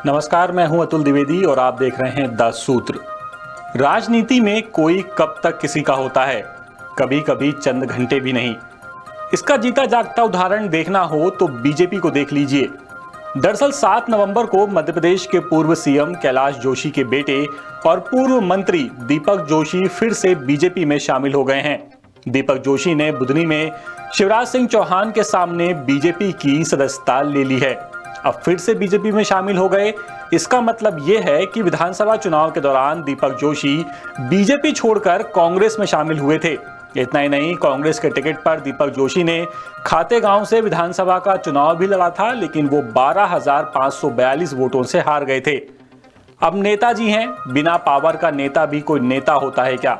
नमस्कार, मैं हूं अतुल द्विवेदी और आप देख रहे हैं द सूत्र। राजनीति में कोई कब तक किसी का होता है, कभी कभी चंद घंटे भी नहीं। इसका जीता जागता उदाहरण देखना हो तो बीजेपी को देख लीजिए। दरअसल 7 नवंबर को मध्य प्रदेश के पूर्व सीएम कैलाश जोशी के बेटे और पूर्व मंत्री दीपक जोशी फिर से बीजेपी में शामिल हो गए हैं। दीपक जोशी ने बुधनी में शिवराज सिंह चौहान के सामने बीजेपी की सदस्यता ले ली है। अब फिर से बीजेपी में शामिल हो गए। इसका मतलब यह है कि विधानसभा चुनाव के दौरान दीपक जोशी बीजेपी छोड़कर कांग्रेस में शामिल हुए थे। इतना ही नहीं, कांग्रेस के टिकट पर दीपक जोशी ने खातेगांव से विधानसभा का चुनाव भी लड़ा था, लेकिन वो 12,542 वोटों से हार गए थे। अब नेताजी हैं, बिना पावर का नेता भी कोई नेता होता है क्या?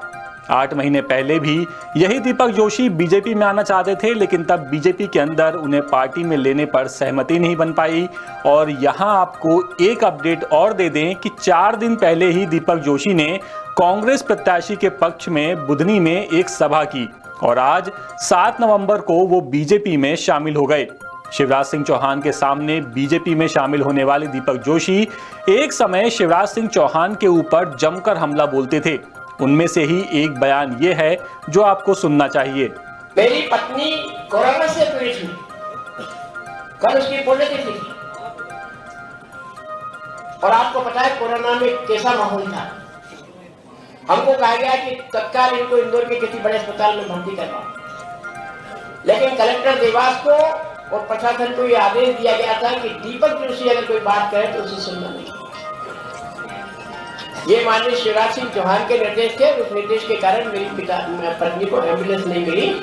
8 महीने पहले भी यही दीपक जोशी बीजेपी में आना चाहते थे, लेकिन तब बीजेपी के अंदर उन्हें पार्टी में लेने पर सहमति नहीं बन पाई। और यहां आपको एक अपडेट और दे दें कि 4 दिन पहले ही दीपक जोशी ने कांग्रेस प्रत्याशी के पक्ष में बुधनी में एक सभा की और आज 7 नवंबर को वो बीजेपी में शामिल हो गए। शिवराज सिंह चौहान के सामने बीजेपी में शामिल होने वाले दीपक जोशी एक समय शिवराज सिंह चौहान के ऊपर जमकर हमला बोलते थे। उनमें से ही एक बयान ये है जो आपको सुनना चाहिए। मेरी पत्नी कोरोना से पीड़ित हुई, कल उसकी पुण्यतिथि थी और आपको पता है कोरोना में कैसा माहौल था। हमको कहा गया कि तत्काल इनको इंदौर के किसी बड़े अस्पताल में भर्ती करवाओ, लेकिन कलेक्टर देवास को और प्रशासन को यह आदेश दिया गया था कि दीपक जोशी अगर कोई बात करे तो उसे सुनना नहीं। ये माननीय शिवराज सिंह चौहान के निर्देश थे। उस निर्देश के कारण मेरी पत्नी को एम्बुलेंस नहीं मिली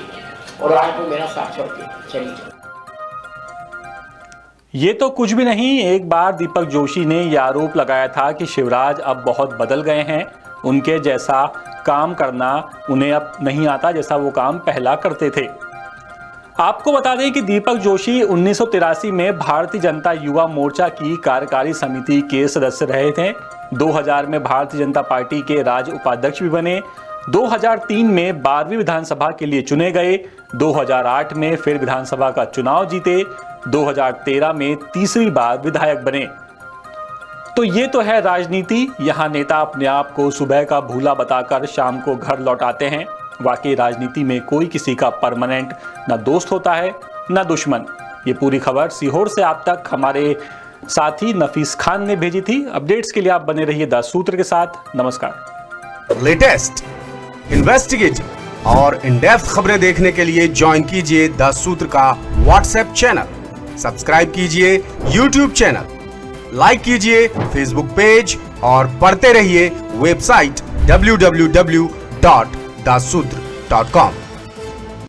और आज वो मेरा साथ छोड़ के चली गई। ये तो कुछ भी नहीं। एक बार दीपक जोशी ने यह आरोप लगाया था कि शिवराज अब बहुत बदल गए हैं, उनके जैसा काम करना उन्हें अब नहीं आता जैसा वो काम पहला करते थे। आपको बता दें कि दीपक जोशी 1983 में भारतीय जनता युवा मोर्चा की कार्यकारी समिति के सदस्य रहे थे। 2000 में भारतीय जनता पार्टी के राज्य उपाध्यक्ष भी बने। 2003 में 12वीं विधानसभा के लिए चुने गए। 2008 में फिर विधानसभा का चुनाव जीते। 2013 में तीसरी बार विधायक बने। तो ये तो है राजनीति। यहाँ नेता अपने आप को सुबह का भूला बताकर शाम को घर लौटाते हैं। वाकई राजनीति में कोई किसी का परमानेंट ना दोस्त होता है ना दुश्मन। ये पूरी खबर सीहोर से आप तक हमारे साथी नफीस खान ने भेजी थी। अपडेट्स के लिए आप बने रहिए द सूत्र के साथ। नमस्कार। लेटेस्ट, इन्वेस्टिगेटिव और इन डेप्थ खबरें देखने के लिए ज्वाइन कीजिए द सूत्र का व्हाट्सएप चैनल, सब्सक्राइब कीजिए यूट्यूब चैनल, लाइक कीजिए फेसबुक पेज और पढ़ते रहिए वेबसाइट www.dasudr.com।